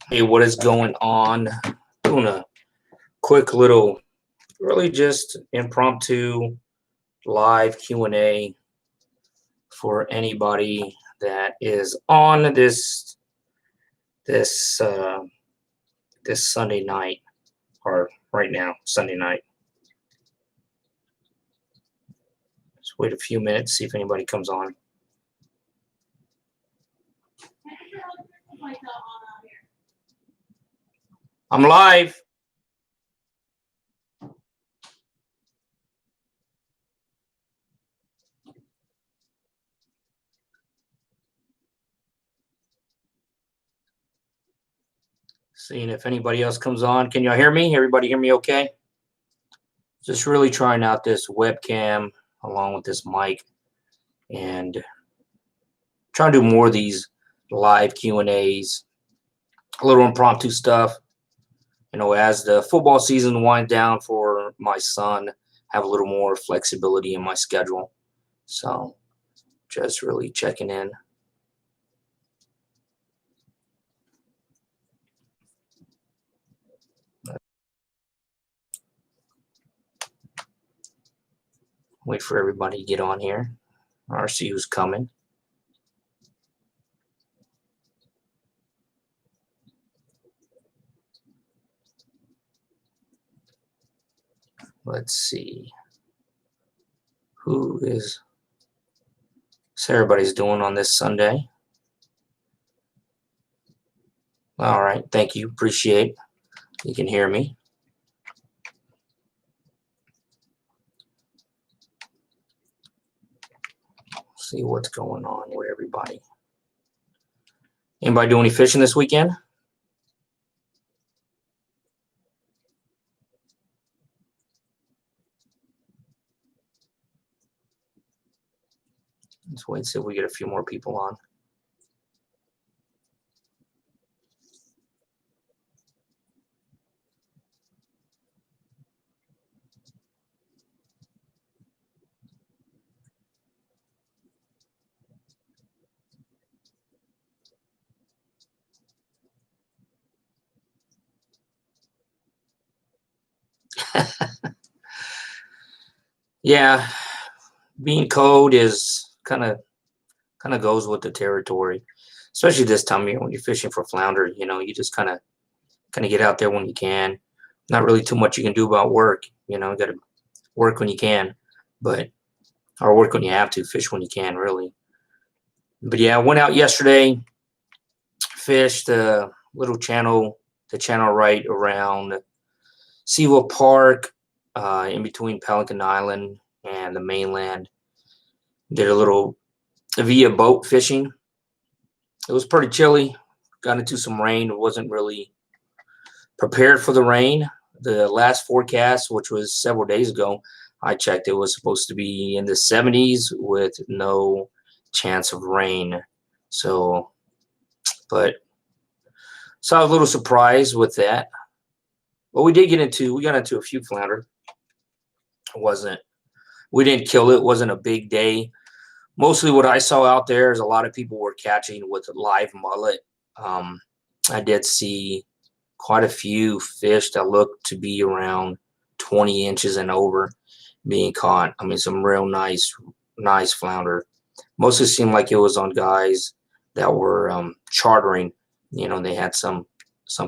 Hey, what is going on? Doing a quick little, really just impromptu live Q&A for anybody that is on this this Sunday night, or right now, Sunday night. Just wait a few minutes, see if anybody comes on. I'm live. Seeing if anybody else comes on. Can y'all hear me? Everybody hear me okay? Just really trying out this webcam along with this mic and trying to do more of these live Q&As, a little impromptu stuff. You know, as the football season winds down for my son, have a little more flexibility in my schedule. So just really checking in. Wait for everybody to get on here or see who's coming. Let's see. Who is so everybody's doing on this Sunday? All right, thank you. Appreciate you can hear me. See what's going on with everybody. Anybody do any fishing this weekend? Let's wait and see if we get a few more people on. Yeah, being cold is kind of goes with the territory, especially this time of year when you're fishing for flounder. You know, you just kind of get out there when you can. Not really too much you can do about work. You know, you got to work when you can, but or work when you have to, fish when you can, really. But yeah, I went out yesterday, fished a little channel, the channel right around Seawell Park, in between Pelican Island and the mainland. Did a little via boat fishing. It was pretty chilly. Got into some rain. It wasn't really prepared for the rain. The last forecast, which was several days ago, I checked, it was supposed to be in the 70s with no chance of rain. So, but so I was a little surprised with that. But we got into a few flounder. We didn't kill it. It wasn't a big day. Mostly what I saw out there is a lot of people were catching with live mullet. I did see quite a few fish that looked to be around 20 inches and over being caught. I mean, some real nice flounder. Mostly seemed like it was on guys that were chartering. You know, they had some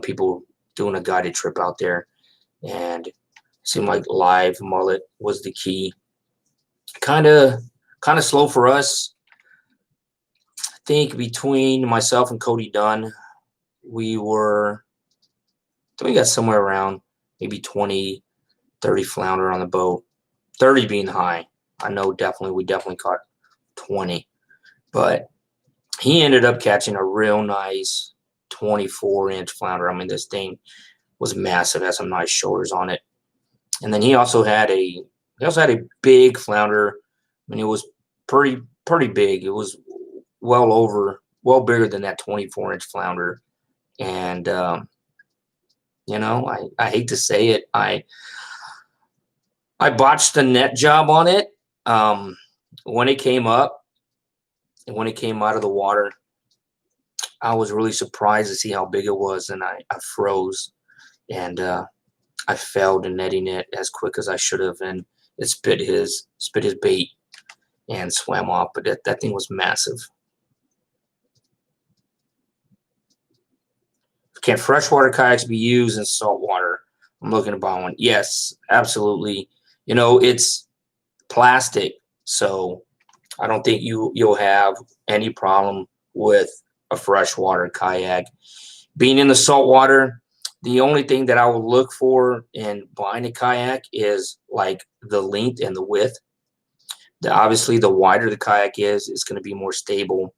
people doing a guided trip out there, and it seemed like live mullet was the key. Kind of slow for us. I think between myself and Cody Dunn, we got somewhere around maybe 20, 30 flounder on the boat. 30 being high. I know we definitely caught 20. But he ended up catching a real nice 24-inch flounder. I mean, this thing was massive, had some nice shoulders on it. And then he also had a big flounder. I mean, it was pretty big. It was well bigger than that 24-inch flounder. And you know, I hate to say it, I botched the net job on it. When it came up and when it came out of the water, I was really surprised to see how big it was, and I froze, and I failed in netting it as quick as I should have, and it spit his bait and swam off. But that thing was massive. Can freshwater kayaks be used in saltwater? I'm looking to buy one. Yes, absolutely. It's plastic, so I don't think you'll have any problem with a freshwater kayak. Being in the saltwater, the only thing that I would look for in buying a kayak is like the length and the width. Obviously, the wider the kayak is, it's going to be more stable.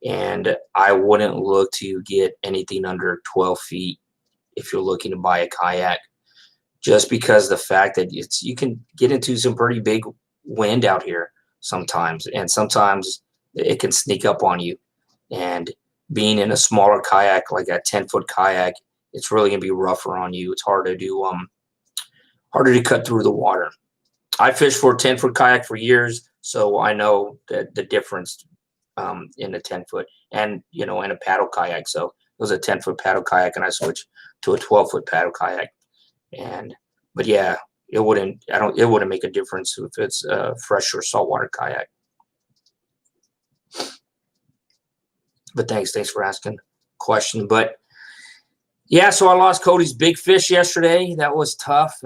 And I wouldn't look to get anything under 12 feet if you're looking to buy a kayak, just because the fact that you can get into some pretty big wind out here sometimes, and sometimes it can sneak up on you. And being in a smaller kayak, like a 10-foot kayak, it's really gonna be rougher on you. It's harder to cut through the water. I fished for a 10-foot kayak for years, so I know the difference in a 10-foot and in a paddle kayak. So it was a 10-foot paddle kayak, and I switched to a 12-foot paddle kayak. But yeah, it wouldn't make a difference if it's a fresh or saltwater kayak. But thanks for asking question. But yeah, so I lost Cody's big fish yesterday. That was tough.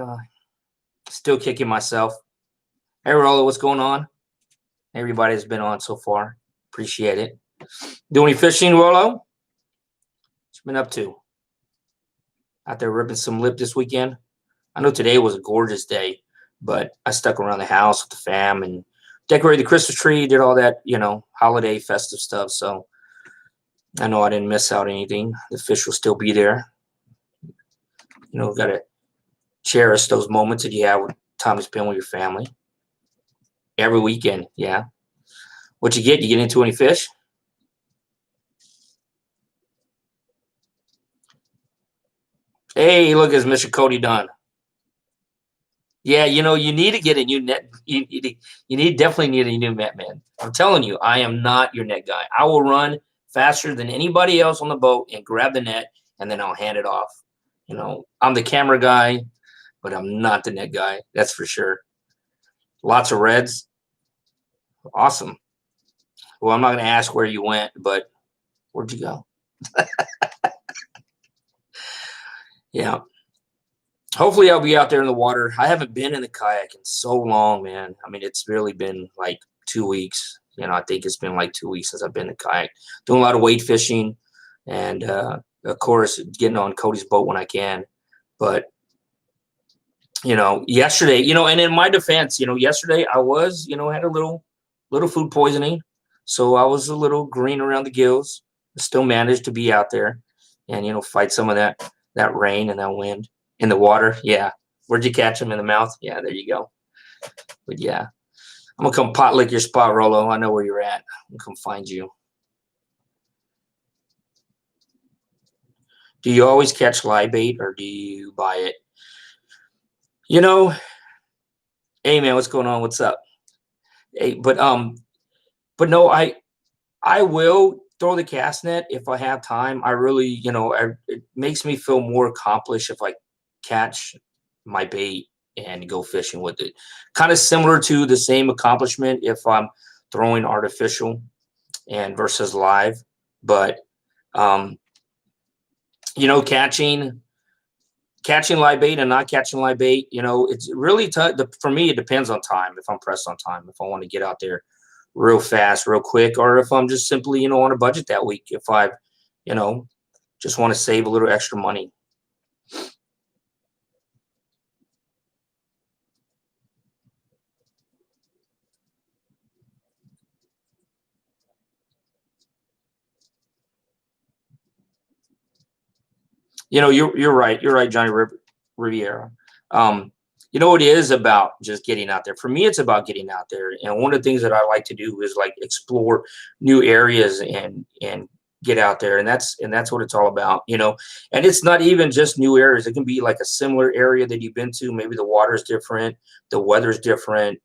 Still kicking myself. Hey, Rollo, what's going on? Everybody's been on so far. Appreciate it. Do any fishing, Rollo? What you been up to? Out there ripping some lip this weekend? I know today was a gorgeous day, but I stuck around the house with the fam and decorated the Christmas tree, did all that, holiday festive stuff. So I know I didn't miss out anything. The fish will still be there. Got to cherish those moments that you have with time to spend with your family. Every weekend, yeah. What you get? You get into any fish? Hey, look, it's Mr. Cody Dunn. Yeah, you need to get a new net. You definitely need a new net, man. I'm telling you, I am not your net guy. I will run faster than anybody else on the boat and grab the net, and then I'll hand it off. I'm the camera guy, but I'm not the net guy. That's for sure. Lots of reds. Awesome. Well, I'm not going to ask where you went, but where'd you go? Yeah. Hopefully I'll be out there in the water. I haven't been in the kayak in so long, man. I mean, it's really been like 2 weeks. I think it's been like 2 weeks since I've been in the kayak. Doing a lot of wade fishing and, of course, getting on Cody's boat when I can. But, yesterday, and in my defense, yesterday I was, had a little food poisoning. So I was a little green around the gills. Still managed to be out there and, fight some of that rain and that wind. In the water, yeah. Where'd you catch them? In the mouth? Yeah, there you go. But yeah, I'm gonna come pot lick your spot, Rollo. I know where you're at. I'm gonna come find you. Do you always catch live bait or do you buy it? Hey man, what's going on? What's up? Hey, but no, I will throw the cast net if I have time. I really, it makes me feel more accomplished if I catch my bait and go fishing with it. Kind of similar to the same accomplishment if I'm throwing artificial and versus live. But catching live bait and not catching live bait, it's really tough. For me, it depends on time. If I'm pressed on time, if I want to get out there real fast, real quick, or if I'm just simply, on a budget that week, if I, just want to save a little extra money. You're right. You're right, Johnny Riviera. It is about just getting out there. For me, it's about getting out there. And one of the things that I like to do is like explore new areas and get out there. And that's what it's all about, and it's not even just new areas. It can be like a similar area that you've been to. Maybe the water's different, the weather's different.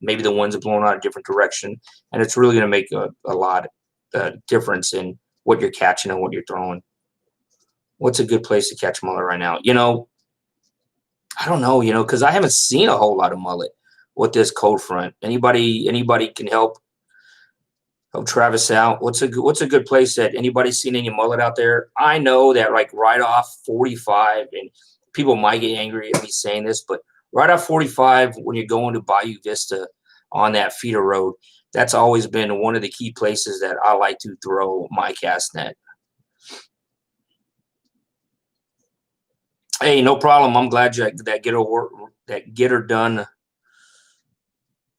Maybe the wind's blowing out a different direction. And it's really going to make a lot of difference in what you're catching and what you're throwing. What's a good place to catch mullet right now? You know, I don't know, you know, because I haven't seen a whole lot of mullet with this cold front. Anybody can help Travis out. What's a good place that anybody's seen any mullet out there? I know that like right off 45, and people might get angry at me saying this, but right off 45 when you're going to Bayou Vista on that feeder road, that's always been one of the key places that I like to throw my cast net. Hey, no problem. I'm glad that get her done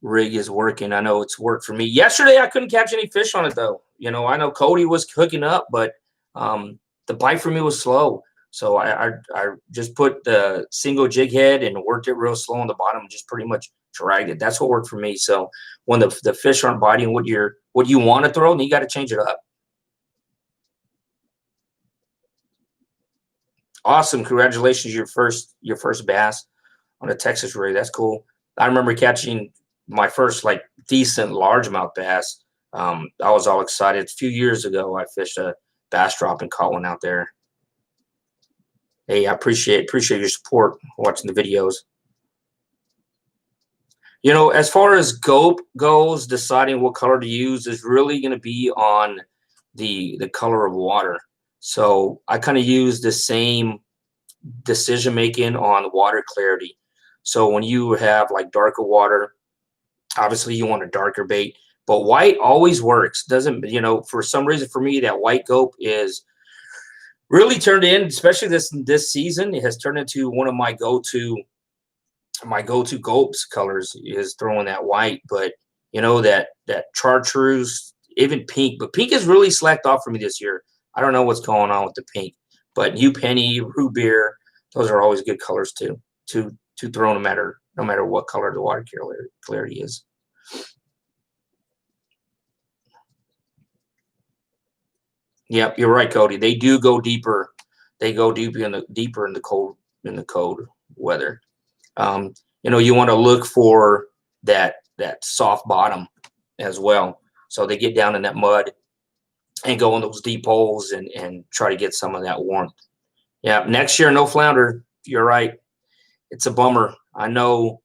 rig is working. I know it's worked for me. Yesterday, I couldn't catch any fish on it though. You know, I know Cody was hooking up, but the bite for me was slow. So I just put the single jig head and worked it real slow on the bottom and just pretty much dragged it. That's what worked for me. So when the fish aren't biting what you want to throw, then you got to change it up. Awesome. Congratulations, your first bass on a Texas rig. That's cool. I remember catching my first like decent largemouth bass. I was all excited. A few years ago, I fished a bass drop and caught one out there. Hey, I appreciate your support watching the videos. You know, as far as scope goes, deciding what color to use is really going to be on the color of water. So I kind of use the same decision making on water clarity. So when you have like darker water, obviously you want a darker bait, but white always works. Doesn't, you know, for some reason for me, that white gope is really turned in, especially this season. It has turned into one of my go-to gopes colors is throwing that white. But you know, that chartreuse, even pink, but pink has really slacked off for me this year. I don't know what's going on with the pink, but New Penny, root beer, those are always good colors to throw no matter what color the water clarity is. Yep, you're right, Cody. They do go deeper. They go deeper in the cold weather. You know, you want to look for that soft bottom as well. So they get down in that mud and go in those deep holes and try to get some of that warmth. Yeah, next year, no flounder. You're right. It's a bummer. I know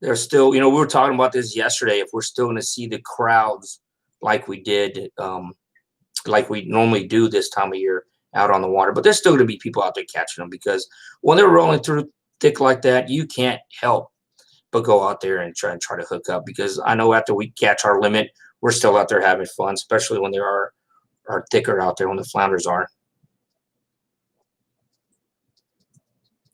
there's still, you know, we were talking about this yesterday, if we're still going to see the crowds like we did, like we normally do this time of year out on the water. But there's still going to be people out there catching them, because when they're rolling through thick like that, you can't help but go out there and try to hook up, because I know after we catch our limit, we're still out there having fun, especially when there are thicker out there, when the flounders are.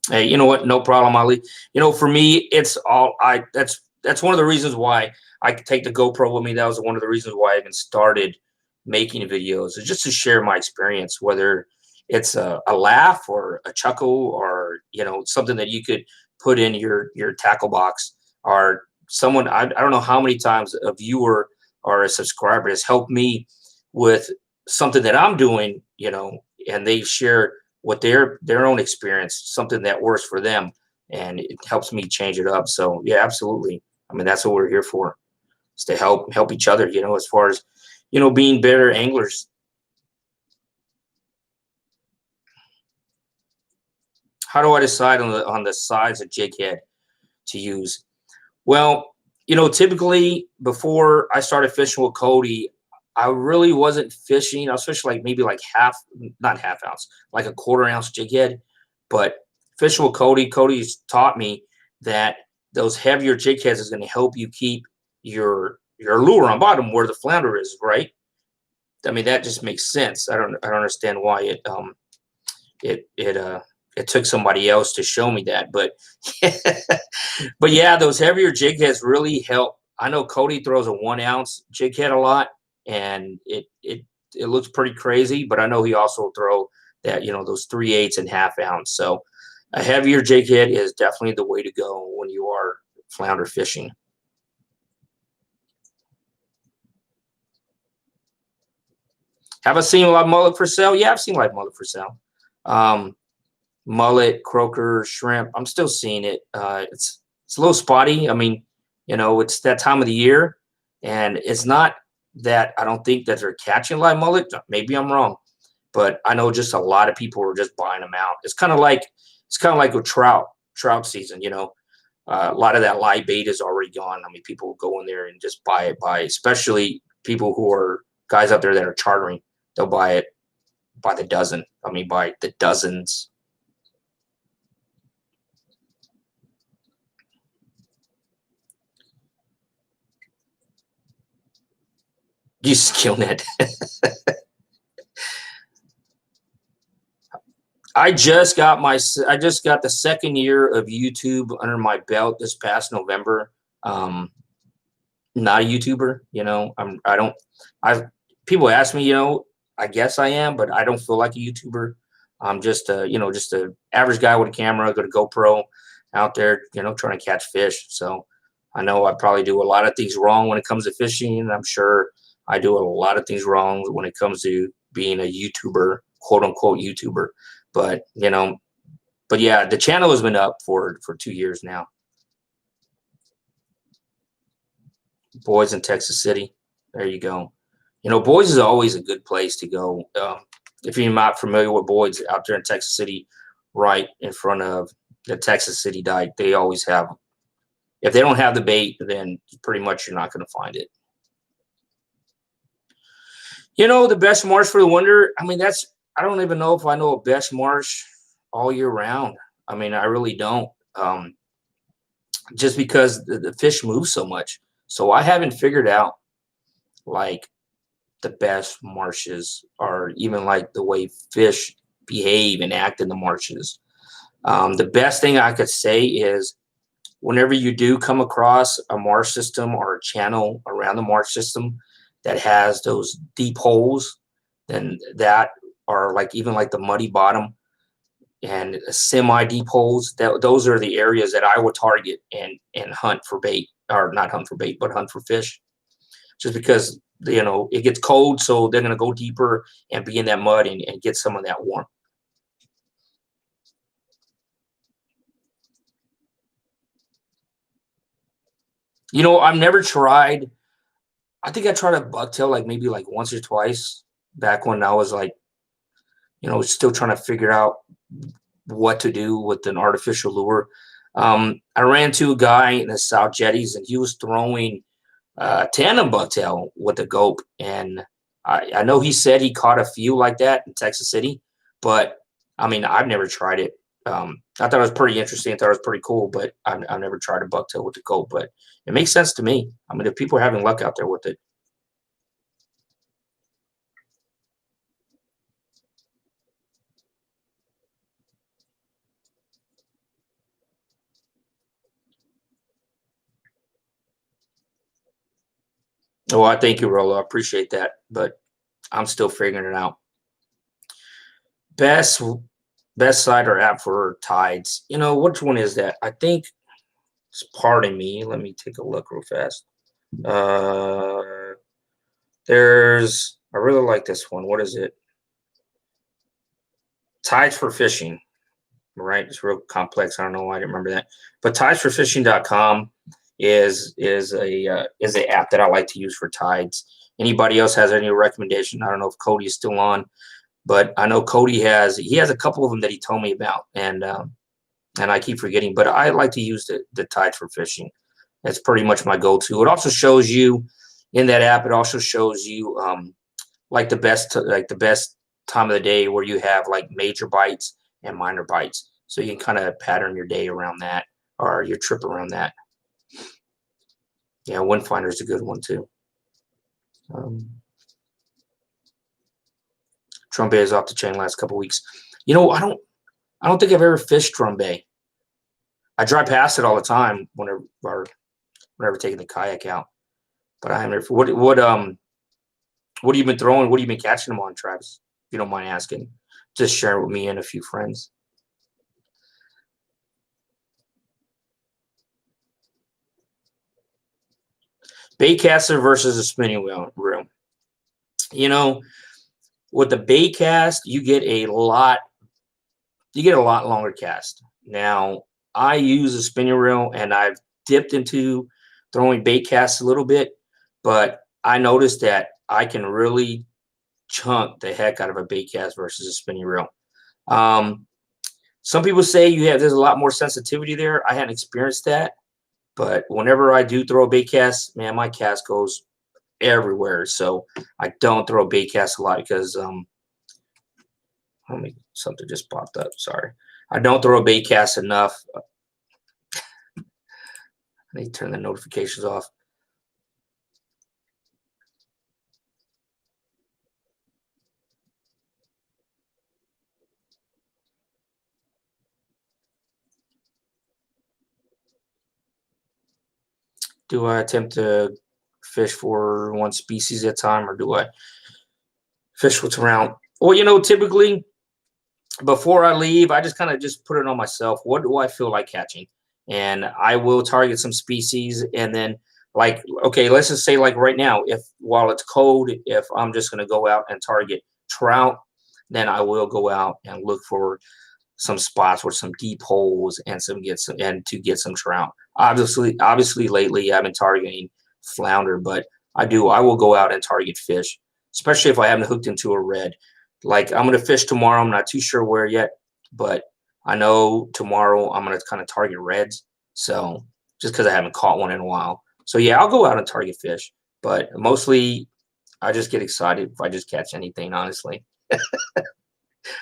Hey, you know what? No problem, Ali. You know, for me, it's all that's one of the reasons why I take the GoPro with me. That was one of the reasons why I even started making videos, is just to share my experience, whether it's a laugh or a chuckle, or, you know, something that you could put in your tackle box, or someone, I don't know how many times a viewer or a subscriber has helped me with something that I'm doing, you know, and they share what their own experience, something that works for them, and it helps me change it up. So yeah, absolutely. I mean, that's what we're here for, is to help each other, you know, as far as, you know, being better anglers. How do I decide on the size of jig head to use? Well, you know, typically before I started fishing with Cody, I really wasn't fishing. I was fishing like maybe like not half ounce, like a quarter-ounce jig head. But fishing with Cody's taught me that those heavier jig heads is going to help you keep your lure on bottom where the flounder is, right? I mean, that just makes sense. I don't understand why it took somebody else to show me that, but but yeah, those heavier jig heads really help. I know Cody throws a 1 ounce jig head a lot, and it looks pretty crazy, but I know he also throw that, you know, those 3/8 and half ounce. So a heavier jig head is definitely the way to go when you are flounder fishing. Have I seen a lot of mullet for sale? Yeah, I've seen a lot of mullet for sale. Mullet, croaker, shrimp. I'm still seeing it. It's a little spotty. I mean, you know, it's that time of the year, and it's not that I don't think that they're catching live mullet. Maybe I'm wrong, but I know just a lot of people are just buying them out. It's kind of like with trout season. A lot of that live bait is already gone. I mean, people go in there and just buy it especially people who are guys out there that are chartering. They'll buy it by the dozen. I mean, by the dozens. You skill net. I just got the second year of YouTube under my belt this past November. Not a YouTuber, I don't. I People ask me, I guess I am, but I don't feel like a YouTuber. I'm just a average guy with a camera, got a GoPro out there, trying to catch fish. So I know I probably do a lot of things wrong when it comes to fishing, and I'm sure I do a lot of things wrong when it comes to being a YouTuber, quote unquote YouTuber. But yeah, the channel has been up for 2 years now. Boys in Texas City. There you go. Boys is always a good place to go. If you're not familiar with Boyd's out there in Texas City, right in front of the Texas City dike, they always have. If they don't have the bait, then pretty much you're not going to find it. The best marsh for the winter. I mean, I don't even know if I know a best marsh all year round. I mean, I really don't. Just because the fish move so much. So I haven't figured out like the best marshes or even like the way fish behave and act in the marshes. The best thing I could say is whenever you do come across a marsh system or a channel around the marsh system that has those deep holes, then that are like even like the muddy bottom and semi-deep holes, those are the areas that I would target and hunt for bait, or not hunt for bait, but hunt for fish. Just because it gets cold, so they're gonna go deeper and be in that mud and get some of that warmth. I've never tried. I think I tried a bucktail like maybe like once or twice back when I was like, still trying to figure out what to do with an artificial lure. I ran to a guy in the South Jetties, and he was throwing tandem bucktail with a gope, and I know he said he caught a few like that in Texas City, but I mean, I've never tried it. I thought it was pretty interesting. I thought it was pretty cool, but I've never tried a bucktail with the gope. But it makes sense to me. I mean, if people are having luck out there with it. Oh, I thank you, Rollo. I appreciate that, but I'm still figuring it out. Best best site or app for tides. Which one is that? I think pardon me. Let me take a look real fast. Uh, I really like this one. What is it? Tides for Fishing. Right? It's real complex. I don't know why I didn't remember that. But tidesforfishing.com is a app that I like to use for tides. Anybody else has any recommendation? I don't know if Cody is still on, but I know Cody has a couple of them that he told me about, and I keep forgetting. But I like to use the Tides for Fishing. That's pretty much my go-to. It also shows you in that app. It also shows you like the best time of the day where you have like major bites and minor bites, so you can kind of pattern your day around that or your trip around that. Yeah, Windfinder is a good one too. Drum Bay is off the chain last couple weeks. I don't think I've ever fished Drum Bay. I drive past it all the time whenever taking the kayak out, but I haven't. What have you been throwing? What have you been catching them on, Travis? If you don't mind asking, just share it with me and a few friends. Baitcaster versus a spinning wheel. With the bait cast, you get a lot longer cast. Now, I use a spinning reel, and I've dipped into throwing bait casts a little bit, but I noticed that I can really chunk the heck out of a bait cast versus a spinning reel. Um, some people say there's a lot more sensitivity there. I hadn't experienced that, but whenever I do throw a bait cast, man, my cast goes everywhere. So I don't throw a bait cast a lot because something just popped up. Sorry, I don't throw a bait cast enough. I need to turn the notifications off. Do I attempt to fish for one species at a time, or do I fish what's around? Well, typically before I leave, I just kind of just put it on myself. What do I feel like catching? And I will target some species. And then, like, okay, let's just say, like right now, if while it's cold, if I'm just going to go out and target trout, then I will go out and look for some spots with some deep holes and to get some trout. Obviously, lately I've been targeting flounder, but I will go out and target fish, especially if I haven't hooked into a red. Like I'm gonna fish tomorrow. I'm not too sure where yet, but I know tomorrow I'm gonna kind of target reds. So just because I haven't caught one in a while. So yeah, I'll go out and target fish, but mostly I just get excited if I just catch anything, honestly.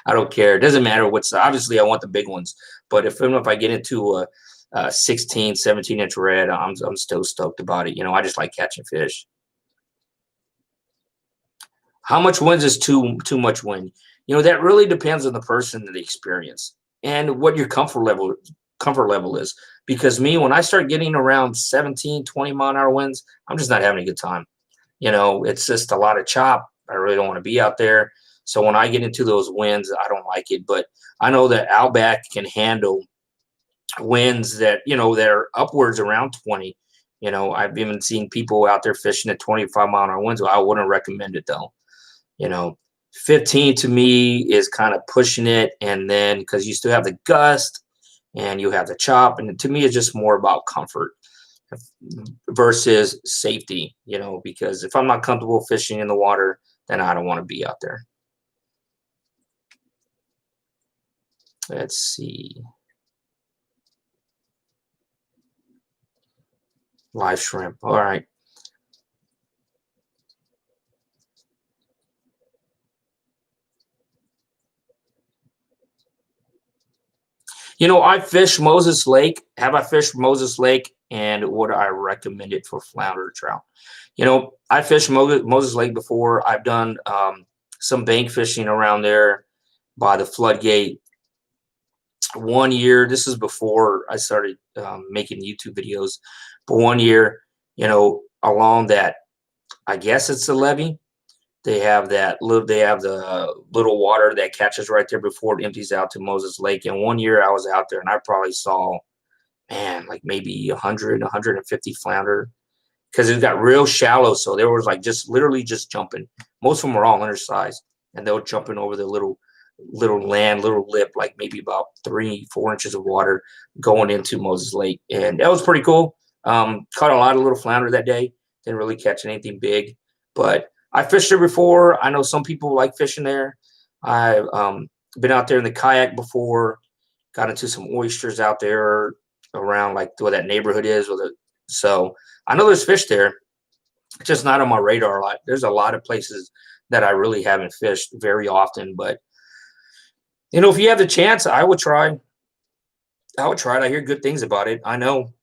I don't care. It doesn't matter what's obviously I want the big ones, but if I get into a 16, 17-inch red, I'm still stoked about it. I just like catching fish. How much wind is too much wind? That really depends on the person and the experience and what your comfort level is. Because me, when I start getting around 17, 20-mile-an-hour winds, I'm just not having a good time. It's just a lot of chop. I really don't want to be out there. So when I get into those winds, I don't like it. But I know that Outback can handle winds that are upwards around 20. I've even seen people out there fishing at 25-mile-an-hour winds. I wouldn't recommend it though. You know, 15 to me is kind of pushing it. And then because you still have the gust and you have the chop. And to me, it's just more about comfort versus safety, because if I'm not comfortable fishing in the water, then I don't want to be out there. Let's see. Live shrimp. All right. I fished Moses Lake. Have I fished Moses Lake? And would I recommend it for flounder trout? I fished Moses Lake before. I've done some bank fishing around there by the floodgate. One year, this is before I started making YouTube videos, but one year, along that, I guess it's the levee. They have the little water that catches right there before it empties out to Moses Lake. And one year I was out there and I probably saw, man, like maybe 100, 150 flounder because it got real shallow. So there was like literally just jumping. Most of them were all undersized and they were jumping over the little lip, like maybe about 3-4 inches of water going into Moses Lake. And that was pretty cool. Caught a lot of little flounder that day. Didn't really catch anything big, but I fished there before. I know some people like fishing there. I've been out there in the kayak before, got into some oysters out there around like where that neighborhood is. So I know there's fish there. It's just not on my radar a lot. There's a lot of places that I really haven't fished very often. But, if you have the chance, I would try. I would try it. I hear good things about it. I know,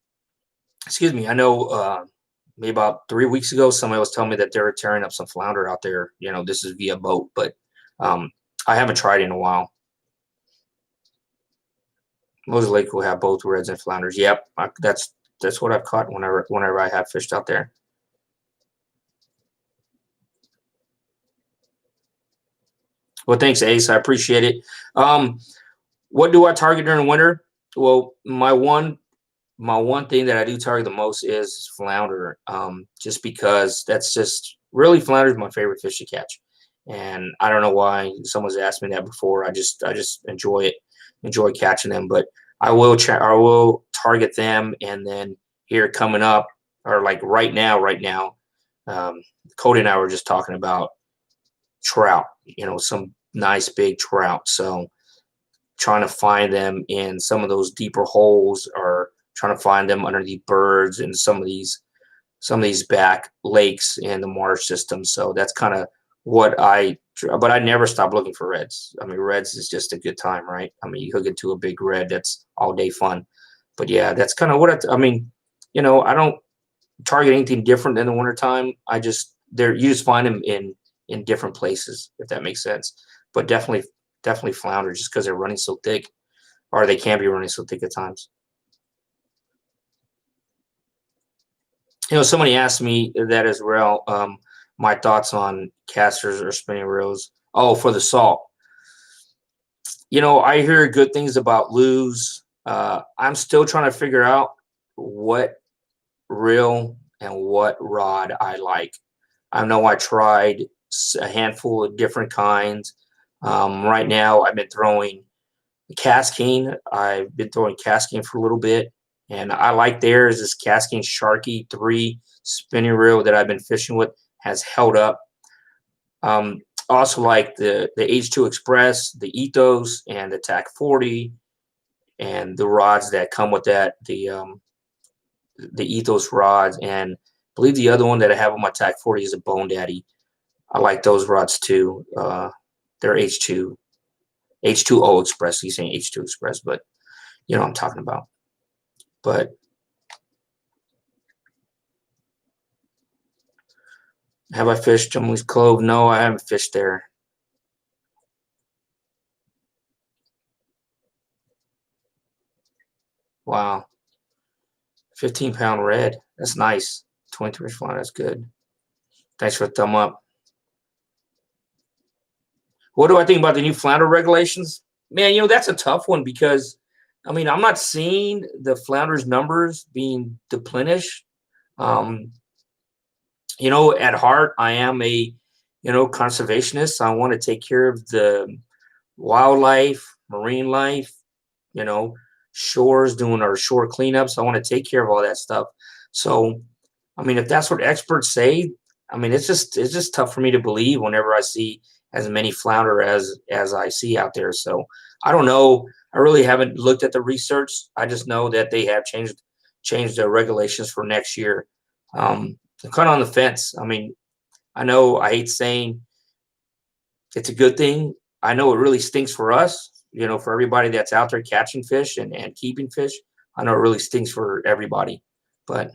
maybe about 3 weeks ago, somebody was telling me that they were tearing up some flounder out there. This is via boat, but I haven't tried it in a while. Moses Lake will have both reds and flounders. Yep, that's what I've caught whenever I have fished out there. Well, thanks, Ace. I appreciate it. What do I target during winter? Well, my one thing that I do target the most is flounder, just because that's just really flounder is my favorite fish to catch. And I don't know why someone's asked me that before. I just enjoy it, enjoy catching them. But I will target them. And then here coming up, or like right now, Cody and I were just talking about trout, some nice big trout. So trying to find them in some of those deeper holes, or trying to find them underneath birds and some of these back lakes in the marsh system. So that's kind of what but I never stop looking for reds. I mean, reds is just a good time, right? I mean, you hook into a big red, that's all day fun. But yeah, that's kind of what I mean, I don't target anything different in the wintertime. You just find them in different places, if that makes sense. But definitely flounder, just because they're running so thick, or they can be running so thick at times. Somebody asked me that as well. My thoughts on casters or spinning reels. Oh, for the salt. I hear good things about lures. I'm still trying to figure out what reel and what rod I like. I know I tried a handful of different kinds. Right now, I've been throwing Casking. I've been throwing Casking for a little bit, and I like theirs. This Casking Sharky 3 spinning reel that I've been fishing with has held up. Also like the H2 Express, the Ethos, and the TAC 40, and the rods that come with that, the Ethos rods, and I believe the other one that I have on my TAC 40 is a Bone Daddy. I like those rods too. They're H2O Express. He's saying H2 Express, but you know what I'm talking about. But have I fished Jumley's Cove? No, I haven't fished there. Wow. 15-pound red. That's nice. 23-inch flounder. That's good. Thanks for the thumb up. What do I think about the new flounder regulations? Man, that's a tough one because, I mean, I'm not seeing the flounders numbers being deplenished. At heart, I am a, conservationist. I want to take care of the wildlife, marine life, shores, doing our shore cleanups. I want to take care of all that stuff. So, I mean, if that's what experts say, I mean, it's just tough for me to believe whenever I see as many flounder as I see out there. So I don't know. I really haven't looked at the research. I just know that they have changed the regulations for next year. I'm kind of on the fence. I mean, I know I hate saying it's a good thing. I know it really stinks for us, for everybody that's out there catching fish and keeping fish. I know it really stinks for everybody. But,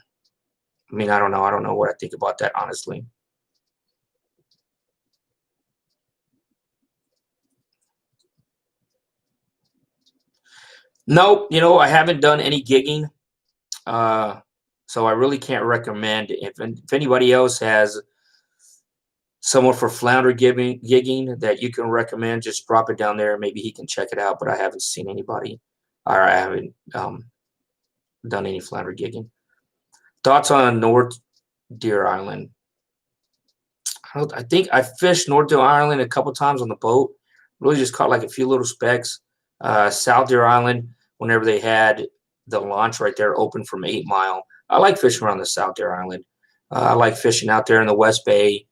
I mean, I don't know. I don't know what I think about that, honestly. Nope, I haven't done any gigging. So I really can't recommend. If anybody else has someone for flounder gigging that you can recommend, just drop it down there. Maybe he can check it out. But I haven't seen anybody, or I haven't done any flounder gigging. Thoughts on North Deer Island? I think I fished North Deer Island a couple times on the boat. Really just caught like a few little specks. South Deer Island, whenever they had the launch right there open from 8 Mile. I like fishing around the South Deer Island. I like fishing out there in the West Bay,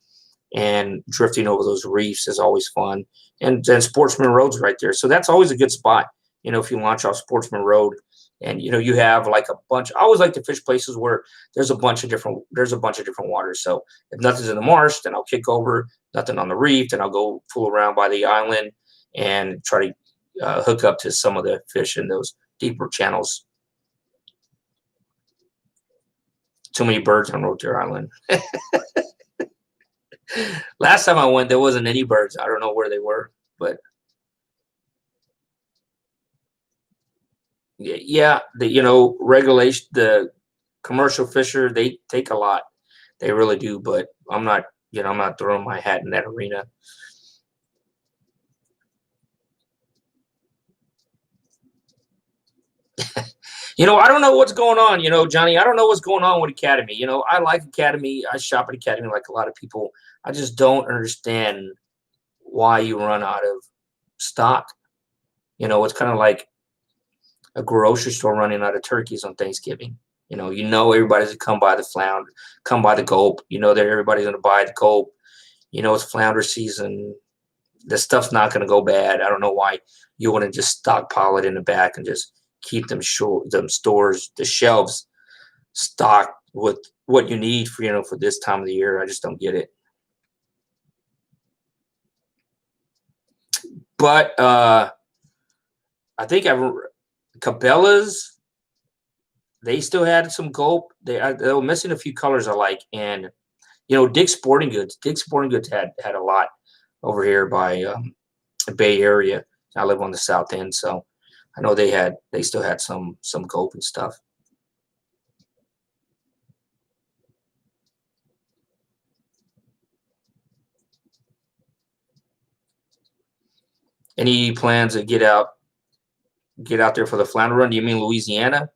and drifting over those reefs is always fun. And then Sportsman Road's right there. So that's always a good spot, if you launch off Sportsman Road. And you have like a bunch. I always like to fish places where there's a bunch of different waters. So if nothing's in the marsh, then I'll kick over. Nothing on the reef, then I'll go fool around by the island and try to hook up to some of the fish in those deeper channels. Too many birds on North Deer Island. Last time I went, there wasn't any birds. I don't know where they were, but yeah, regulation, the commercial fisher, they take a lot. They really do, but I'm not throwing my hat in that arena. I don't know what's going on, Johnny. I don't know what's going on with Academy. I like Academy. I shop at Academy like a lot of people. I just don't understand why you run out of stock. It's kind of like a grocery store running out of turkeys on Thanksgiving. Everybody's gonna come by the flounder, come by the gulp. That everybody's gonna buy the gulp. It's flounder season. This stuff's not gonna go bad. I don't know why you want to just stockpile it in the back and just keep them stores, the shelves stocked with what you need for this time of the year. I just don't get it. But I think Cabela's, they still had some gulp. They were missing a few colors I like, and Dick's Sporting Goods. Dick's Sporting Goods had a lot over here by the Bay Area. I live on the south end, so I know they still had some gulp and stuff. Any plans to get out there for the flounder run? Do you mean Louisiana?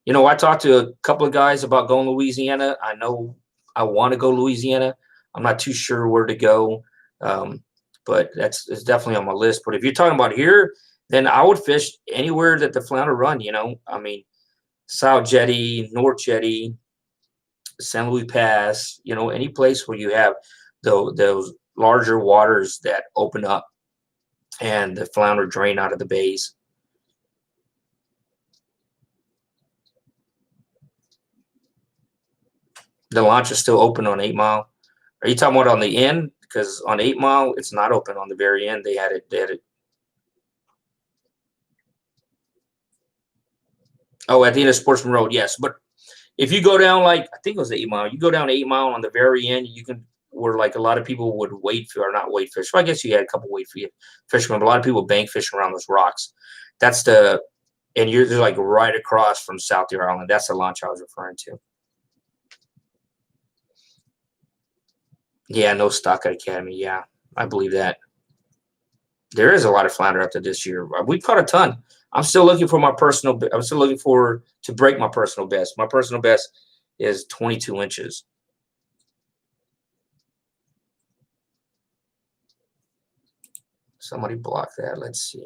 I talked to a couple of guys about going to Louisiana. I know I want to go to Louisiana. I'm not too sure where to go, but it's definitely on my list. But if you're talking about here, then I would fish anywhere that the flounder run. I mean, South Jetty, North Jetty, San Luis Pass. Any place where you have those larger waters that open up and the flounder drain out of the bays. The launch is still open on 8 Mile. Are you talking about on the end? Because on 8 Mile, it's not open on the very end. They had it. Oh, at the end of Sportsman Road, yes. But if you go down, I think it was 8 Mile, you go down 8 Mile on the very end, you can, where a lot of people would not wade fish. Well, I guess you had a couple wade fishermen, but a lot of people bank fishing around those rocks. And you're right across from South Deer Island. That's the launch I was referring to. Yeah, no stock at Academy. Yeah, I believe that. There is a lot of flounder out there this year. We caught a ton. I'm still looking for I'm still looking to break my personal best. My personal best is 22 inches. Somebody block that. Let's see.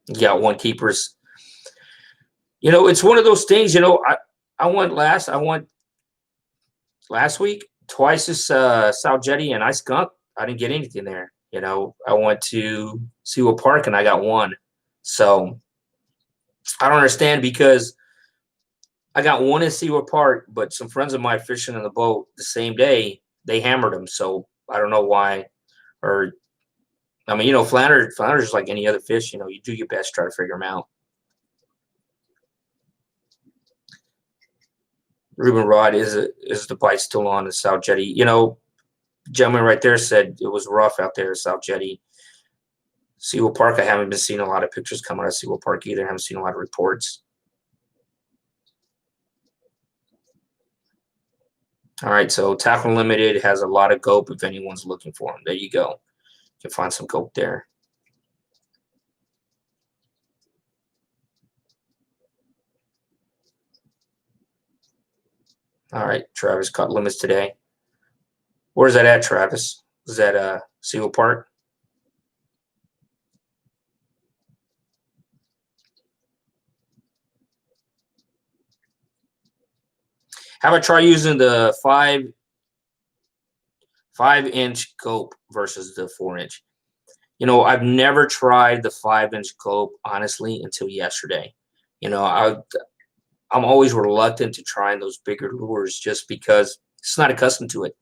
You got one keepers. It's one of those things. I went last week twice this South Jetty, and I skunked. I didn't get anything there. I went to Seawell Park and I got one. So I don't understand, because I got one in Seawell Park, but some friends of mine fishing in the boat the same day, they hammered them. So I don't know why. Or I mean, Flounder's just like any other fish. You do your best to try to figure them out. Ruben Rod, is the bite still on the South Jetty? Gentleman right there said it was rough out there, South Jetty. Seawell Park, I haven't been seeing a lot of pictures come out of Seawell Park either. I haven't seen a lot of reports. All right, so Tackle Unlimited has a lot of gulp if anyone's looking for them. There you go. You can find some gulp there. All right, Travis caught limits today. Where's that at, Travis? Is that Seawell Park? How about try using the 5-inch gulp versus the 4-inch? I've never tried the 5-inch gulp, honestly, until yesterday. I'm always reluctant to trying those bigger lures just because it's not accustomed to it.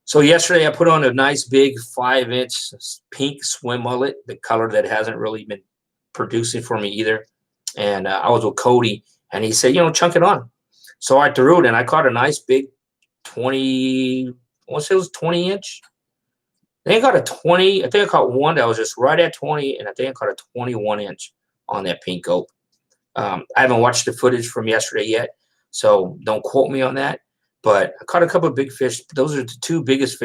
So yesterday I put on a nice big 5-inch pink swim mullet, the color that hasn't really been producing for me either. And I was with Cody, and he said, chunk it on. So I threw it, and I caught a nice big 20. I want to say it was 20-inch. I think I got a 20. I think I caught one that was just right at 20, and I think I caught a 21-inch on that pink gulp. I haven't watched the footage from yesterday yet, so don't quote me on that. But I caught a couple of big fish. Those are the two biggest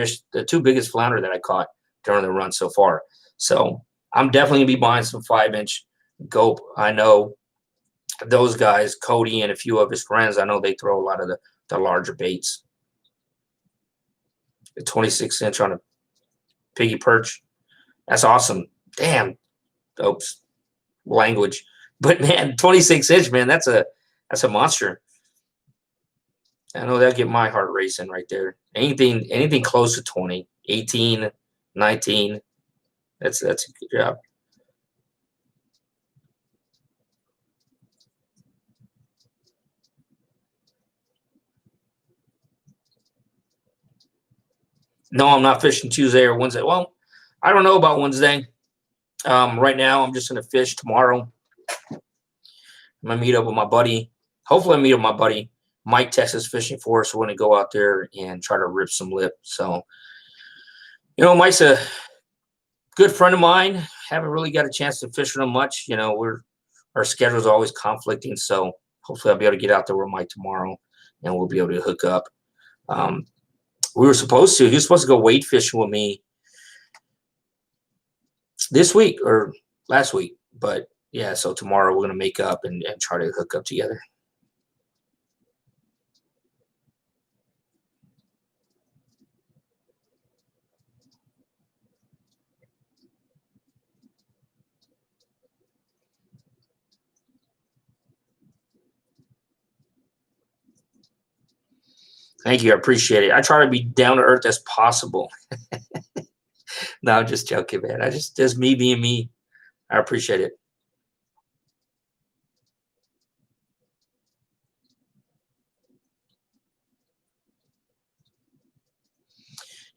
flounder that I caught during the run so far. So I'm definitely going to be buying some 5-inch gulp. I know those guys, Cody and a few of his friends, I know they throw a lot of the larger baits. The 26-inch on a piggy perch. That's awesome. Damn. Oops. language. But man, 26 inch, man, that's a monster. I know that'll get my heart racing right there. Anything close to 20, 18, 19. That's a good job. No, I'm not fishing Tuesday or Wednesday. Well, I don't know about Wednesday. Right now, I'm just gonna fish tomorrow. I'm gonna meet up with my buddy. Hopefully, I meet up with my buddy Mike, Texas Fishing Force. We're gonna go out there and try to rip some lip. So, Mike's a good friend of mine. Haven't really got a chance to fish with him much. Our schedule's always conflicting. So hopefully, I'll be able to get out there with Mike tomorrow, and we'll be able to hook up. He was supposed to go wade fishing with me this week or last week, but yeah, so tomorrow we're gonna make up and try to hook up together. Thank you, I appreciate it. I try to be down to earth as possible. No, I'm just joking, man. Just me being me. I appreciate it.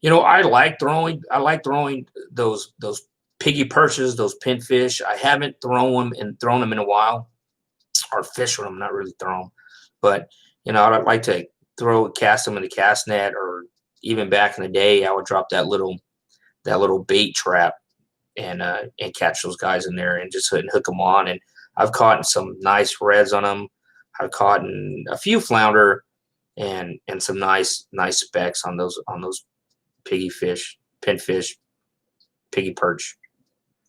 I like throwing those piggy perches, those pinfish. I haven't thrown them in a while, or fish with them, not really throw them. But I'd like to cast them in the cast net, or even back in the day, I would drop that little bait trap and catch those guys in there and just hook them on. And I've caught some nice reds on them. I've caught a few flounder and some nice specks on those piggy fish, pinfish, piggy perch.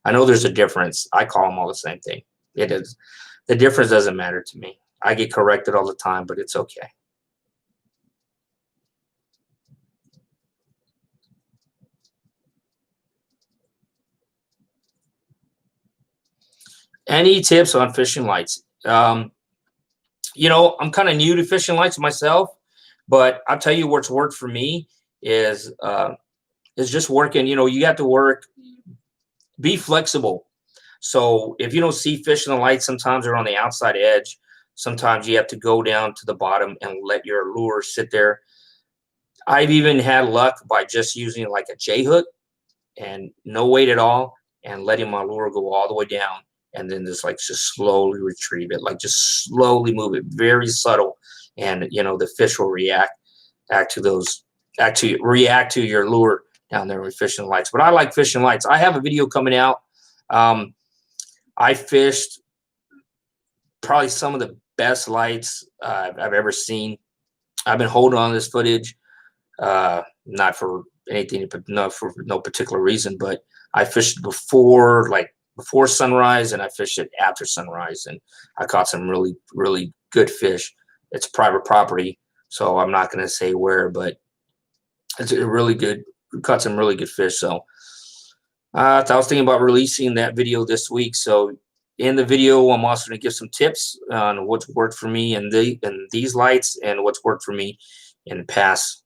I know there's a difference. I call them all the same thing. It is. The difference doesn't matter to me. I get corrected all the time, but it's okay. Any tips on fishing lights? I'm kind of new to fishing lights myself, but I'll tell you what's worked for me is just working. You have to work, be flexible. So if you don't see fish in the light, sometimes they're on the outside edge. Sometimes you have to go down to the bottom and let your lure sit there. I've even had luck by just using like a J hook and no weight at all, and letting my lure go all the way down, and then just slowly retrieve it, like just slowly move it, very subtle, and the fish will react to your lure down there with fishing lights. But I like fishing lights. I have a video coming out. I fished probably some of the best lights I've ever seen. I've been holding on to this footage, not for anything, but for no particular reason. But I fished before sunrise, and I fished it after sunrise, and I caught some really, really good fish. It's private property, so I'm not going to say where, but it's a really good. Caught some really good fish. So I was thinking about releasing that video this week. So in the video, I'm also going to give some tips on what's worked for me in these lights, and what's worked for me in past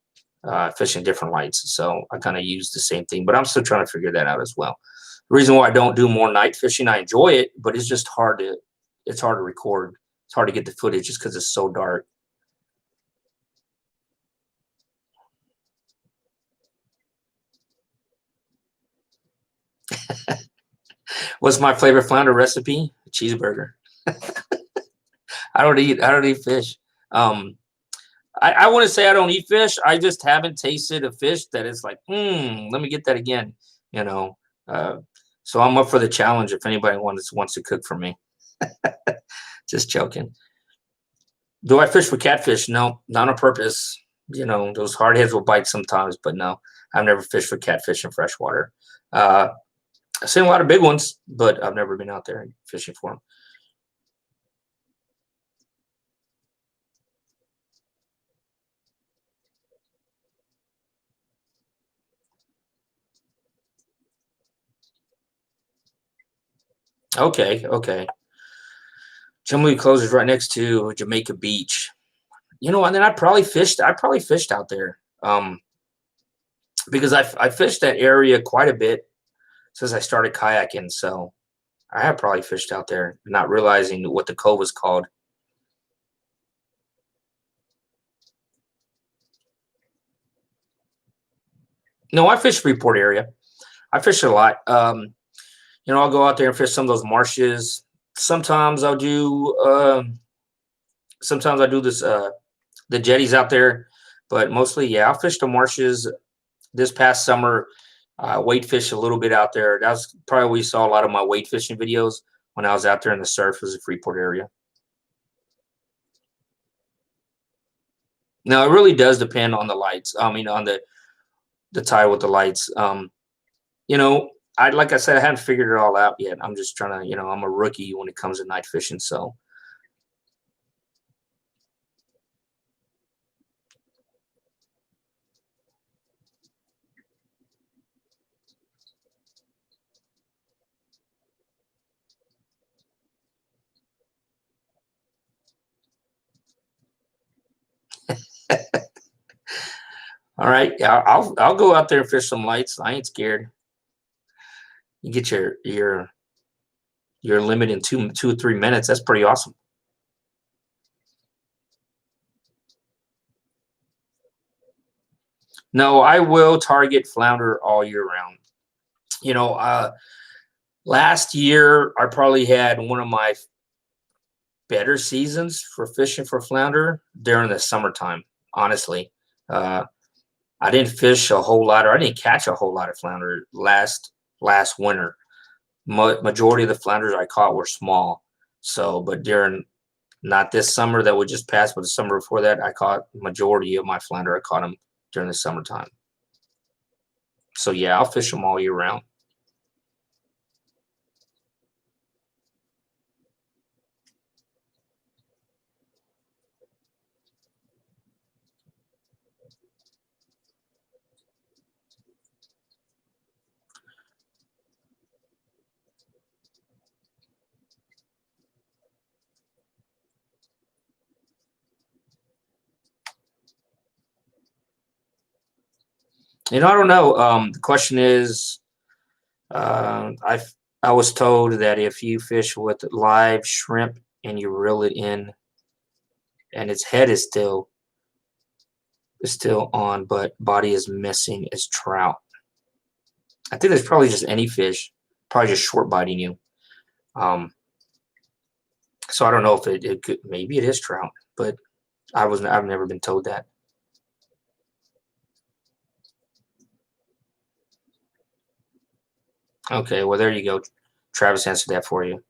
fishing different lights. So I kind of use the same thing, but I'm still trying to figure that out as well. The reason why I don't do more night fishing, I enjoy it, but it's just hard to record. It's hard to get the footage just because it's so dark. What's my favorite flounder recipe? Cheeseburger. I don't eat fish. I want to say I don't eat fish. I just haven't tasted a fish that is like, let me get that again. So I'm up for the challenge if anybody wants to cook for me. Just joking. Do I fish for catfish? No, not on purpose. Those hardheads will bite sometimes, but no, I've never fished for catfish in freshwater. I've seen a lot of big ones, but I've never been out there fishing for them. Okay, okay. Chumley closes right next to Jamaica Beach. And then I probably fished out there. Because I fished that area quite a bit since I started kayaking. So I have probably fished out there, not realizing what the cove was called. No, I fish Freeport area. I fish a lot. I'll go out there and fish some of those marshes. Sometimes I'll do. Sometimes I do this. The jetties out there, but mostly, yeah, I'll fish the marshes. This past summer, wade fish a little bit out there. That's probably where you saw a lot of my wade fishing videos when I was out there in the surf, was the Freeport area. Now it really does depend on the lights. I mean, on the tide with the lights. You know, I like I said, I haven't figured it all out yet. I'm just trying to, I'm a rookie when it comes to night fishing. So, all right, yeah, I'll go out there and fish some lights. I ain't scared. You get your limit in 2 or 3 minutes. That's pretty awesome. No, I will target flounder all year round. You know, last year I probably had one of my better seasons for fishing for flounder during the summertime. Honestly, uh, I didn't fish a whole lot, or I didn't catch a whole lot of flounder last winter. Majority of the flounders I caught were small. So, but during not this summer that we just passed, but the summer before that, I caught majority of my flounder. I caught them during the summertime. So yeah, I'll fish them all year round. I don't know. The question is, I was told that if you fish with live shrimp and you reel it in, and its head is still on, but body is missing, is trout. I think that's probably just any fish, probably just short biting you. Um, so I don't know if it could. Maybe it is trout, but I've never been told that. Okay, well there you go. Travis answered that for you.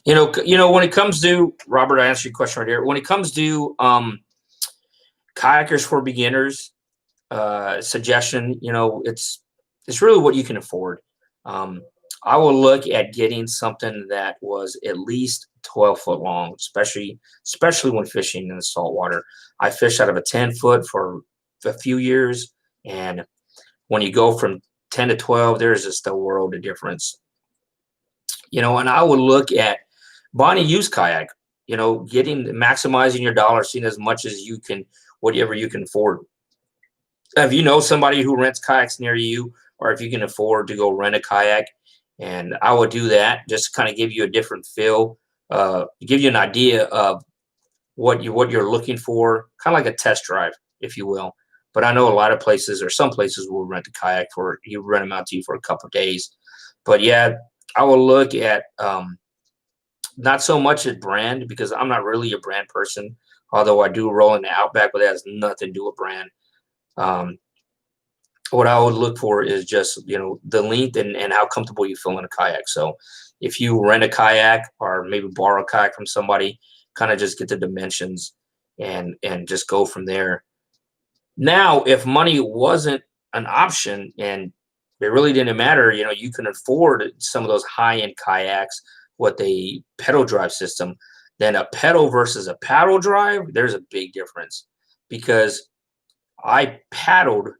When it comes to Robert, I answered your question right here. When it comes to kayakers for beginners, suggestion, it's really what you can afford. Um, I will look at getting something that was at least 12 foot long, especially when fishing in the saltwater. I fished out of a 10 foot for a few years, and when you go from 10 to 12, there's just a world of difference. And I would look at buying a used kayak. Getting maximizing your dollar, seeing as much as you can, whatever you can afford. If you know somebody who rents kayaks near you, or if you can afford to go rent a kayak, and I would do that, just to kind of give you a different feel, give you an idea of what you're looking for, kind of like a test drive, if you will. But I know a lot of places, or some places, will rent a kayak for you, rent them out to you for a couple of days. But yeah, I will look at not so much at brand, because I'm not really a brand person. Although I do roll in the Outback, but that has nothing to do with brand. Um, what I would look for is just the length and how comfortable you feel in a kayak. So if you rent a kayak or maybe borrow a kayak from somebody, kind of just get the dimensions and just go from there. Now, if money wasn't an option and it really didn't matter. You know, you can afford some of those high-end kayaks with a pedal drive system. Then a pedal versus a paddle drive, there's a big difference, because I paddled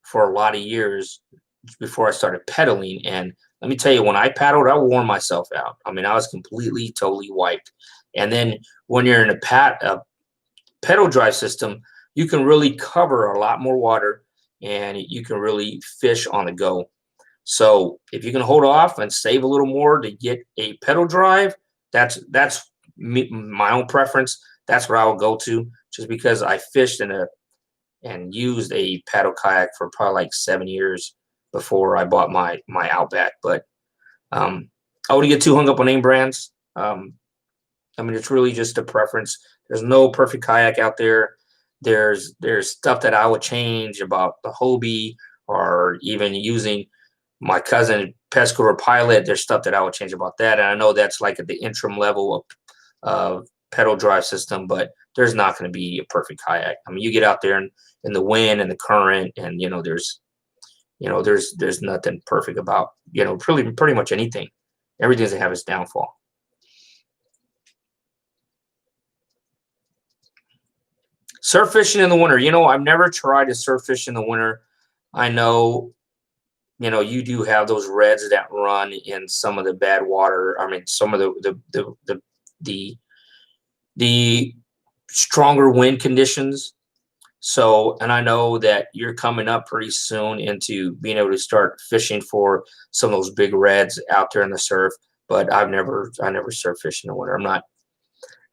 for a lot of years before I started pedaling. And let me tell you, when I paddled, I wore myself out. I mean, I was completely, totally wiped. And then when you're in a pedal drive system, you can really cover a lot more water and you can really fish on the go. So if you can hold off and save a little more to get a pedal drive, that's my own preference. That's what I will go to, just because I fished and used a paddle kayak for probably like 7 years before I bought my Outback. But I wouldn't get too hung up on name brands. I mean, it's really just a preference. There's no perfect kayak out there. There's stuff that I would change about the Hobie, or even using my cousin Pescador Pilot. There's stuff that I would change about that. And I know that's like at the interim level of pedal drive system, but there's not going to be a perfect kayak. I mean, you get out there in the wind and the current, and there's nothing perfect about pretty much anything. Everything doesn't have its downfall. Surf fishing in the winter. I've never tried to surf fish in the winter. I know, you do have those reds that run in some of the bad water. I mean, some of the stronger wind conditions. So, and I know that you're coming up pretty soon into being able to start fishing for some of those big reds out there in the surf. But I never surf fish in the winter.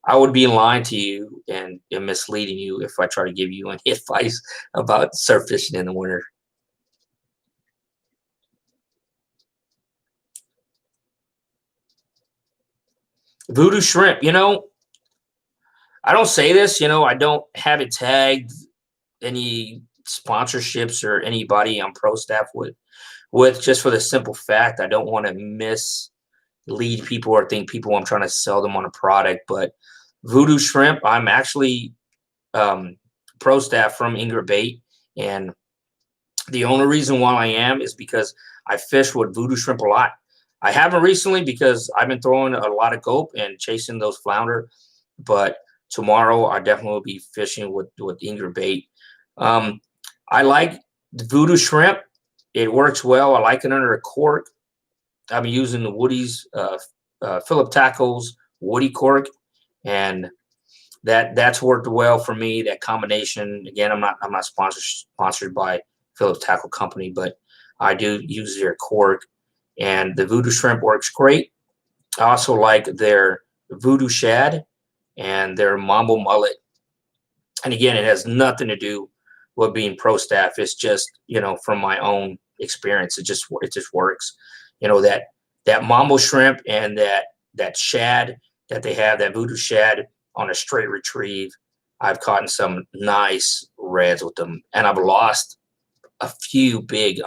I would be lying to you and misleading you if I try to give you any advice about surf fishing in the winter. Voodoo shrimp, I don't say this, I don't have it tagged any sponsorships or anybody I'm pro staff with just for the simple fact I don't want to mislead people or think people I'm trying to sell them on a product. But Voodoo Shrimp, I'm actually pro staff from Ingrid Bait, and the only reason why I am is because I fish with Voodoo Shrimp a lot. I haven't recently because I've been throwing a lot of gope and chasing those flounder, but tomorrow I definitely will be fishing with Ingrid Bait. I like the Voodoo Shrimp. It works well. I like it under a cork. I've been using the Woody's Phillip Tackles Woody cork, and that's worked well for me. That combination. Again, I'm not sponsored by Phillip Tackle Company, but I do use their cork, and the Voodoo Shrimp works great. I also like their Voodoo Shad and their Mambo Mullet. And again, it has nothing to do with being pro staff. It's just, from my own experience, it just works. That Mambo shrimp and that shad that they have, that Voodoo Shad on a straight retrieve, I've caught in some nice reds with them, and I've lost a few big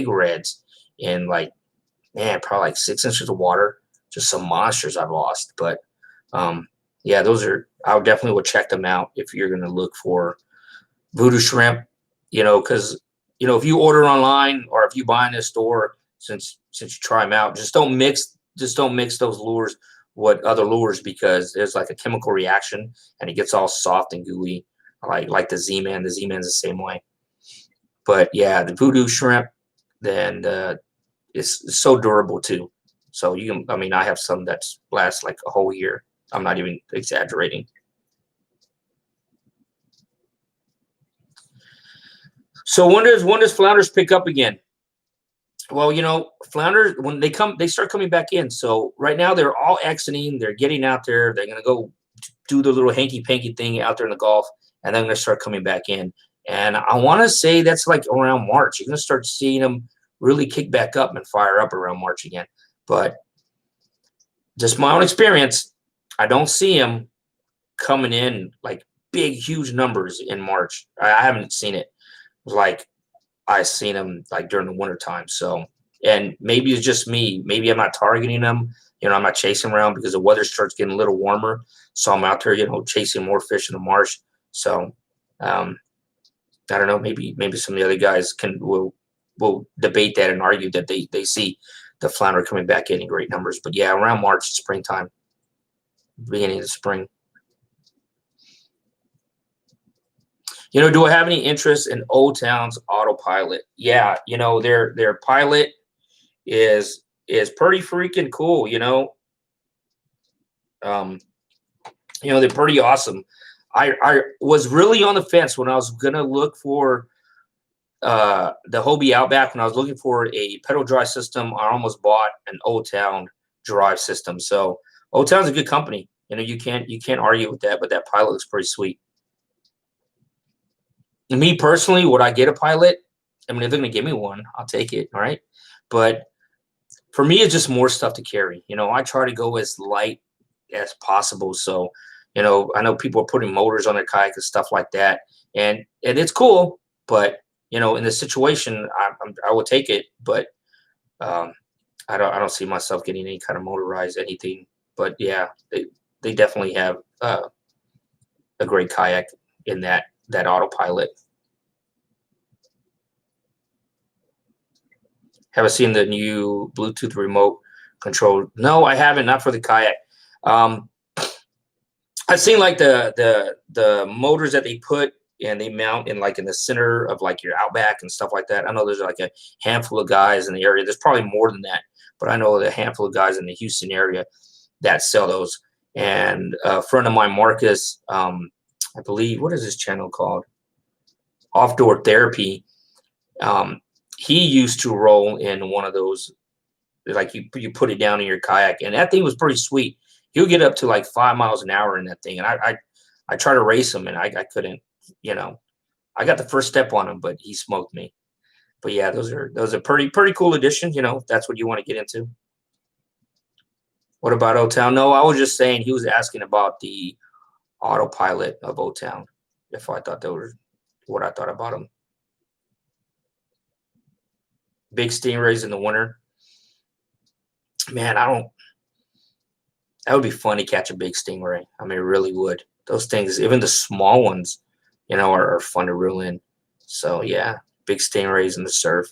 reds in probably like 6 inches of water. Just some monsters I've lost. But yeah, I definitely would check them out if you're going to look for Voodoo Shrimp, because if you order online or if you buy in a store, since you try them out, just don't mix those lures with other lures, because there's like a chemical reaction and it gets all soft and gooey, like the Z-Man. The Z-Man's the same way. But yeah, the Voodoo Shrimp, then it's so durable too. So I have some that last like a whole year. I'm not even exaggerating. So when does flounders pick up again? Well, flounders, when they start coming back in. So right now they're all exiting. They're getting out there. They're going to go do the little hanky-panky thing out there in the Gulf, and then they're going to start coming back in. And I want to say that's like around March. You're going to start seeing them really kick back up and fire up around March again. But just my own experience, I don't see them coming in like big, huge numbers in March. I haven't seen it like I seen them like during the winter time. So, and maybe it's just me. Maybe I'm not targeting them. I'm not chasing around because the weather starts getting a little warmer. So I'm out there, chasing more fish in the marsh. So, I don't know. Maybe some of the other guys will will debate that and argue that they see the flounder coming back in great numbers. But yeah, around March, springtime, beginning of spring. Do I have any interest in Old Town's autopilot? Yeah, their pilot is pretty freaking cool. They're pretty awesome. I was really on the fence when I was gonna look for the Hobie Outback. When I was looking for a pedal drive system, I almost bought an Old Town drive system. So Old Town's a good company. You can't argue with that. But that pilot looks pretty sweet. And me personally, would I get a pilot? I mean, if they're gonna give me one, I'll take it. All right, but for me, it's just more stuff to carry. I try to go as light as possible. So, I know people are putting motors on their kayak and stuff like that, and it's cool. But in this situation, I would take it. But I don't see myself getting any kind of motorized anything. But yeah, they definitely have a great kayak in that autopilot. Have I seen the new Bluetooth remote control? No, I haven't. Not for the kayak. I've seen like the motors that they put and they mount in like in the center of like your Outback and stuff like that. I know there's like a handful of guys in the area. There's probably more than that, but I know a handful of guys in the Houston area that sell those. And a friend of mine, Marcus, I believe, what is his channel called? Offdoor Therapy. He used to roll in one of those, like you put it down in your kayak, and that thing was pretty sweet. He'll get up to like 5 miles an hour in that thing, and I try to race him, and I couldn't. I got the first step on him, but he smoked me. But yeah, those are pretty cool additions. If that's what you want to get into. What about Old Town? No, I was just saying he was asking about the autopilot of Old Town. If I thought that was what I thought about him. Big stingrays in the winter. Man, that would be fun to catch a big stingray. I mean, it really would. Those things, even the small ones, are fun to reel in. So yeah, big stingrays in the surf.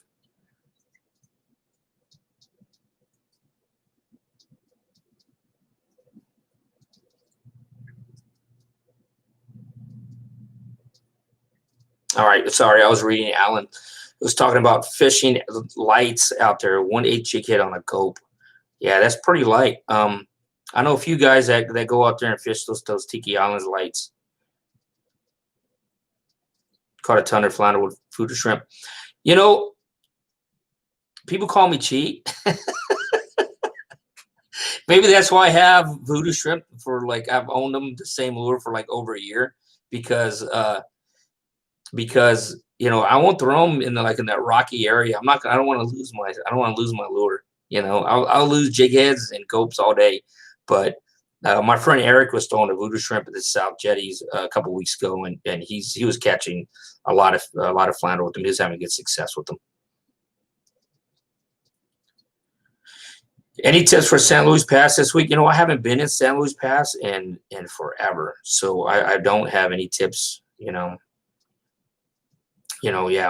All right, sorry, I was reading Alan. It was talking about fishing lights out there, 1/8 jig head on a cope. Yeah, that's pretty light. I know a few guys that go out there and fish those Tiki Islands lights. Caught a ton of flounder with food or shrimp. People call me cheat. Maybe that's why I have voodoo shrimp for like I've owned them the same lure for like over a year because I won't throw them in that rocky area. I don't want to lose my lure. I'll lose jig heads and copes all day, but my friend Eric was throwing a voodoo shrimp at the South Jetties a couple weeks ago, and he was catching a lot of flounder with them. He was having good success with them. Any tips for San Luis Pass this week? I haven't been in San Luis Pass in forever, so I don't have any tips. Yeah,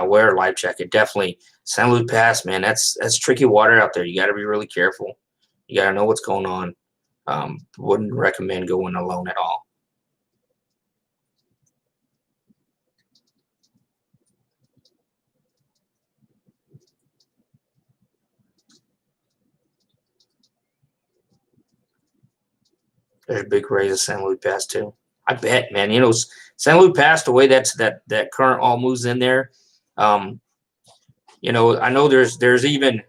wear a life jacket. Definitely San Luis Pass, man. That's tricky water out there. You got to be really careful. You got to know what's going on. Wouldn't recommend going alone at all. There's a big raise at San Luis Pass too. I bet, man. San Luis Pass, the way that current all moves in there. I know there's even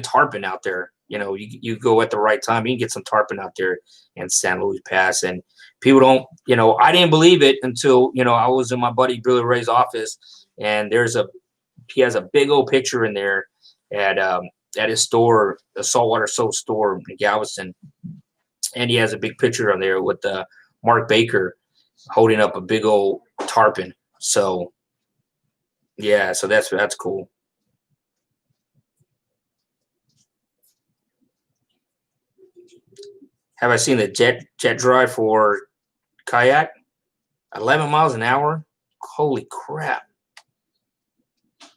tarpon out there. You go at the right time, you can get some tarpon out there in San Luis Pass, and people don't. I didn't believe it until I was in my buddy Billy Ray's office, and he has a big old picture in there at his store, the Saltwater Soap store in Galveston, and he has a big picture on there with Mark Baker holding up a big old tarpon. So yeah, so that's cool. Have I seen the jet drive for Kayak? 11 miles an hour? Holy crap.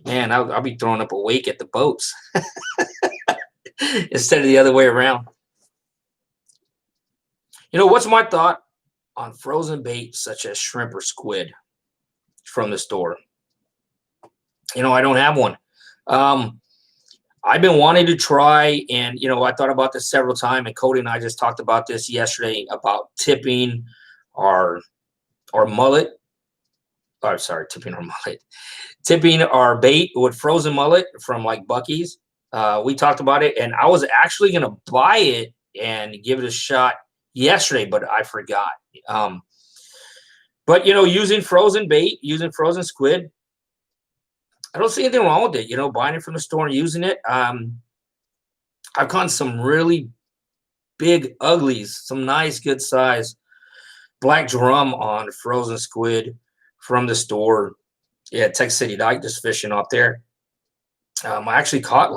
Man, I'll be throwing up a wake at the boats instead of the other way around. You know, what's my thought on frozen bait such as shrimp or squid from the store? You know, I don't have one. I've been wanting to try, and you know, I thought about this several times, and Cody and I just talked about this yesterday about tipping our mullet. Oh, sorry, tipping our mullet, tipping our bait with frozen mullet from like Bucky's. We talked about it, and I was actually gonna buy it and give it a shot yesterday, but I forgot. But you know, using frozen bait, using frozen squid, I don't see anything wrong with it. You know, buying it from the store and using it. I've caught some really big uglies, some nice, good size black drum on frozen squid from the store. Yeah, Texas City Dike, just fishing off there. I actually caught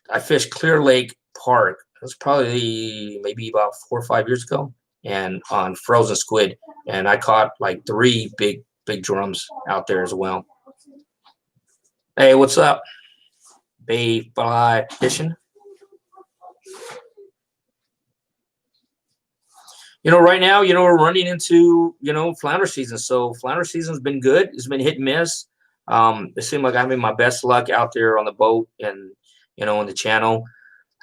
I fished Clear Lake Park. It was probably maybe about 4 or 5 years ago, and on frozen squid, and I caught like 3 big drums out there as well. Hey, what's up? Bay fly fishing. You know, right now, you know, we're running into, you know, flounder season. So flounder season's been good. It's been hit and miss. It seemed like I'm having my best luck out there on the boat and, you know, on the channel.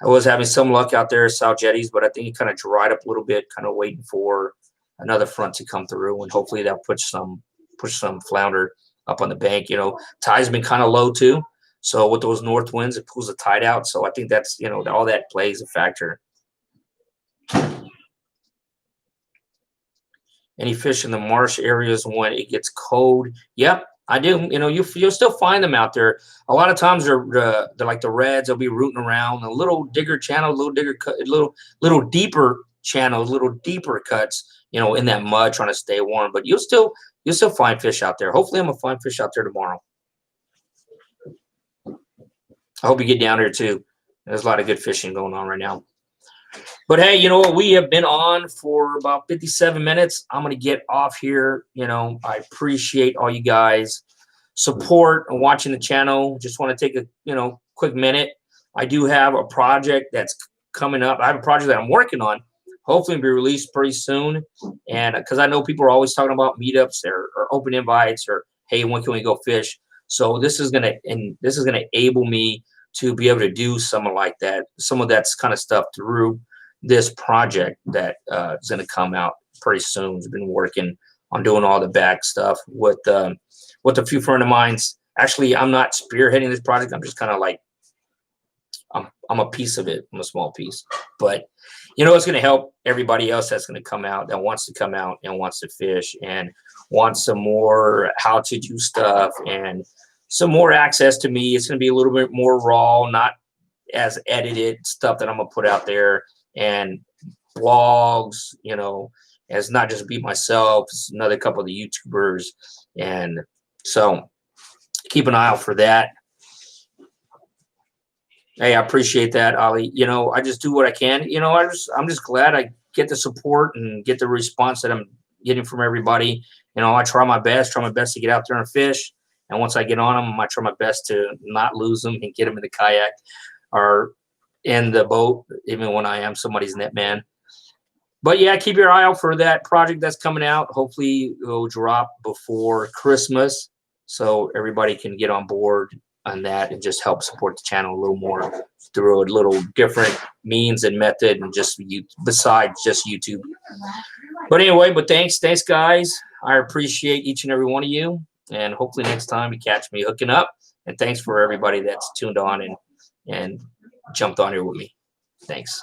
I was having some luck out there at South Jetties, but I think it kind of dried up a little bit, kind of waiting for another front to come through, and hopefully that push some flounder up on the bank. You know, tide's been kind of low too. So with those north winds, it pulls the tide out. So I think that's, you know, all that plays a factor. Any fish in the marsh areas when it gets cold? Yep, I do. You know, you'll still find them out there. A lot of times they're like the reds. They'll be rooting around a little digger channel, little digger cut, little deeper channels, little deeper cuts. You know, in that mud, trying to stay warm. But you'll still find fish out there. Hopefully, I'm gonna find fish out there tomorrow. I hope you get down here too. There's a lot of good fishing going on right now. But hey, you know what? We have been on for about 57 minutes. I'm going to get off here. You know, I appreciate all you guys' support and watching the channel. Just want to take a, you know, quick minute. I do have a project that's coming up. I have a project that I'm working on. Hopefully, it'll be released pretty soon. And because I know people are always talking about meetups or open invites or, hey, when can we go fish? So this is going to enable me to be able to do something like that, some of that kind of stuff through this project that is going to come out pretty soon. I've been working on doing all the back stuff with a few friends of mine's. Actually, I'm not spearheading this project. I'm just kind of like, I'm a piece of it. I'm a small piece, but you know, it's going to help everybody else that's going to come out, that wants to come out and wants to fish and wants some more how to do stuff and some more access to me. It's going to be a little bit more raw, not as edited stuff that I'm going to put out there, and blogs, you know, as not just be myself, it's another couple of the YouTubers. And so keep an eye out for that. Hey, I appreciate that, Ali. You know, I just do what I can. You know, I'm just glad I get the support and get the response that I'm getting from everybody. You know, I try my best to get out there and fish. And once I get on them, I try my best to not lose them and get them in the kayak or in the boat, even when I am somebody's net man. But yeah, keep your eye out for that project that's coming out. Hopefully it will drop before Christmas so everybody can get on board on that and just help support the channel a little more through a little different means and method and just besides just YouTube. But anyway, thanks guys. I appreciate each and every one of you. And hopefully next time you catch me hooking up. And thanks for everybody that's tuned on and jumped on here with me. Thanks.